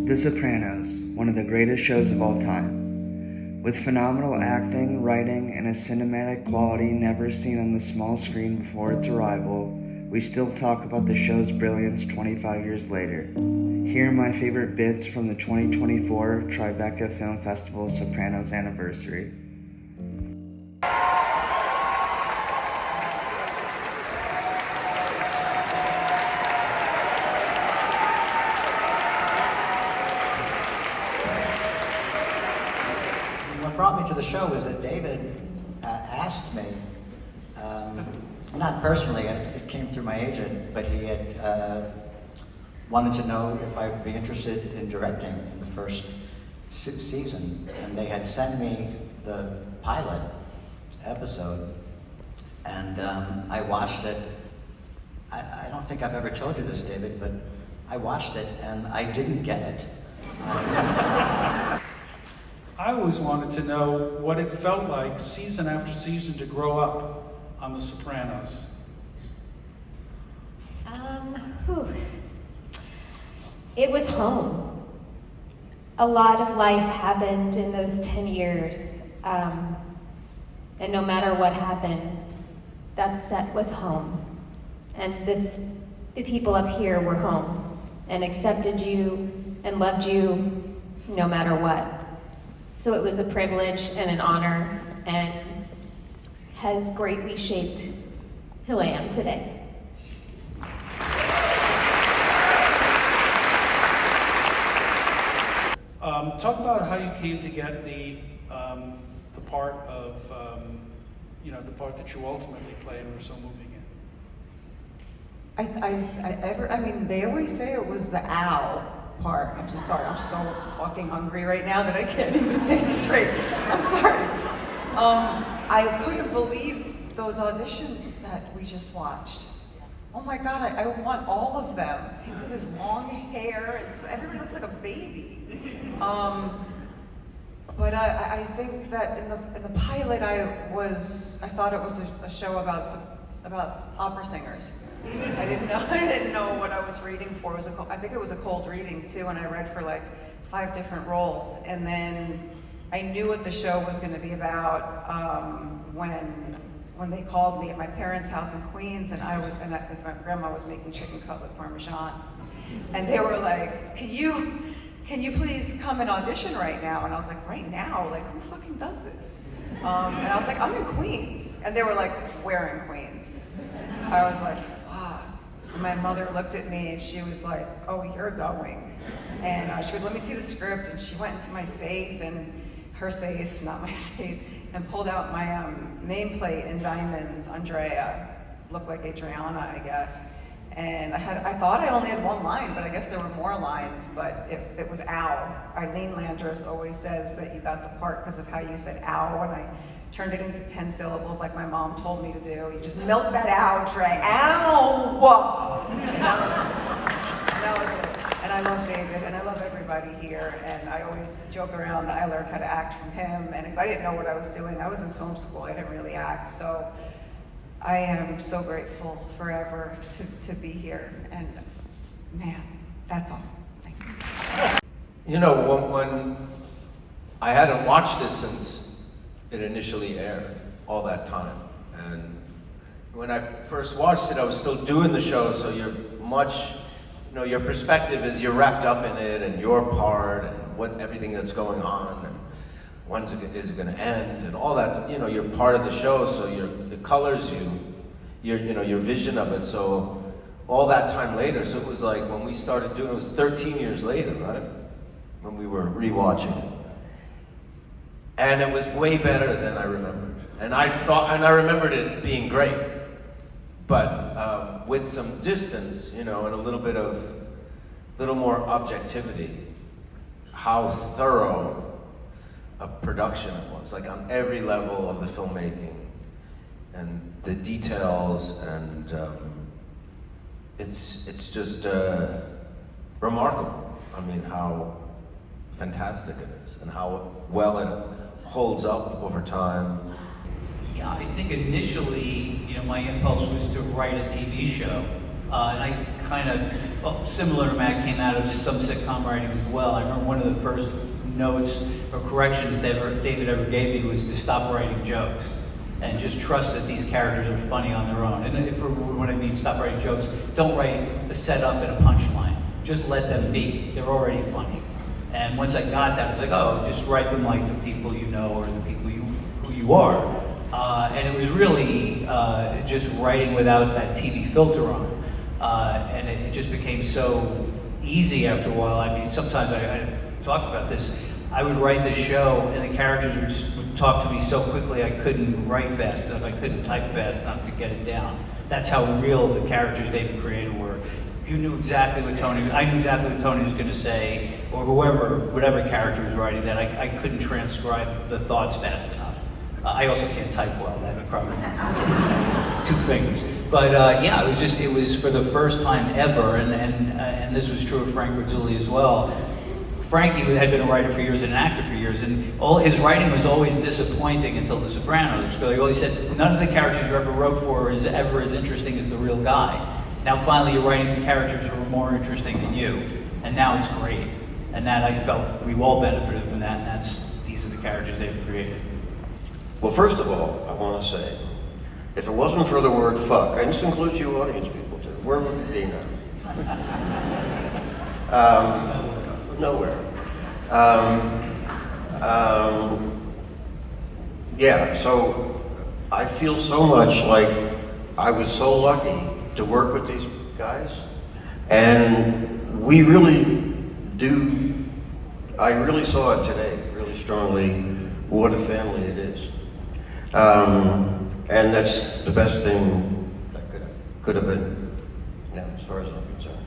The Sopranos, one of the greatest shows of all time. With phenomenal acting, writing, and a cinematic quality never seen on the small screen before its arrival, we still talk about the show's brilliance 25 years later. Here are my favorite bits from the 2024 Tribeca Film Festival Sopranos anniversary. What brought me to the show was that David asked me, not personally, it came through my agent, but he had wanted to know if I would be interested in directing in the first season. And they had sent me the pilot episode, and I watched it. I don't think I've ever told you this, David, but I watched it and I didn't get it. I always wanted to know what it felt like season after season to grow up on The Sopranos. It was home. A lot of life happened in those 10 years. And no matter what happened, that set was home. And the people up here were home and accepted you and loved you no matter what. So it was a privilege and an honor, and has greatly shaped who I am today. Talk about how you came to get the part of, the part that you ultimately played and were so moving in. They always say it was the owl part. I'm so sorry, I'm so fucking hungry right now that I can't even think straight. I'm sorry. I couldn't believe those auditions that we just watched. Oh my God, I want all of them. Him with his long hair, and so everybody looks like a baby. But I think that in the pilot, I thought it was a show about opera singers. I didn't know what I was reading for. I think it was a cold reading too, and I read for like 5 different roles. And then I knew what the show was going to be about when they called me at my parents' house in Queens, and my grandma was making chicken cutlet parmesan, and they were like, "Can you please come and audition right now?" And I was like, "Right now? Like, who fucking does this?" And I was like, "I'm in Queens," and they were like, "Where in Queens?" I was like, "Fuck." And my mother looked at me and she was like, "Oh, you're going." And she goes, "Let me see the script." And she went into my safe, and her safe, not my safe, and pulled out my nameplate in diamonds, Andrea. Looked like Adriana, I guess. And I thought I only had 1 line, but I guess there were more lines, but it was ow. Eileen Landris always says that you got the part because of how you said ow, and I turned it into 10 syllables like my mom told me to do. You just milk that ow, Trey. Ow! And that was it. And I love David, and I love everybody here, and I always joke around that I learned how to act from him, and I didn't know what I was doing. I was in film school, I didn't really act, so I am so grateful forever to be here, and man, that's all. Thank you. You know, when I hadn't watched it since it initially aired, all that time, and when I first watched it, I was still doing the show, so your perspective is you're wrapped up in it, and your part, and everything that's going on, and when's is it going to end, and all that. You're part of the show, so it colors your vision of it. So all that time later, so it was like when we started doing it was 13 years later, right? When we were rewatching it, and it was way better than I remembered. And I remembered it being great, but with some distance, and a little more objectivity, how thorough a production it was, like on every level of the filmmaking and the details, and it's just remarkable. I mean, how fantastic it is, and how well it holds up over time. Yeah, I think initially, my impulse was to write a TV show. And I kind of, similar to Matt, came out of some sitcom writing as well. I remember one of the first notes or corrections David ever gave me was to stop writing jokes and just trust that these characters are funny on their own. And when I mean stop writing jokes, don't write a setup and a punchline. Just let them be. They're already funny. And once I got that, I was like, oh, just write them like the people you know or the people who you are. And it was really just writing without that TV filter on. And it just became so easy after a while. I mean, sometimes I talk about this. I would write this show, and the characters would talk to me so quickly I couldn't write fast enough, I couldn't type fast enough to get it down. That's how real the characters David created were. You knew exactly what I knew exactly what Tony was going to say, or whatever character was writing, that I couldn't transcribe the thoughts fast enough. I also can't type well, that would probably, it's 2 fingers. But yeah, it was for the first time ever, and this was true of Frank Rizzulli as well. Frankie had been a writer for years and an actor for years, and all his writing was always disappointing until The Sopranos. He always said, none of the characters you ever wrote for is ever as interesting as the real guy. Now finally you're writing for characters who are more interesting than you, and now it's great. And that I felt we all benefited from that, and these are the characters they've created. Well, first of all, I want to say, if it wasn't for the word fuck, and this includes you audience people too, where would we be now? Nowhere. Yeah, so I feel so much like I was so lucky to work with these guys, and we really do, I really saw it today, really strongly, what a family it is. And that's the best thing that could have been, as far as I'm concerned.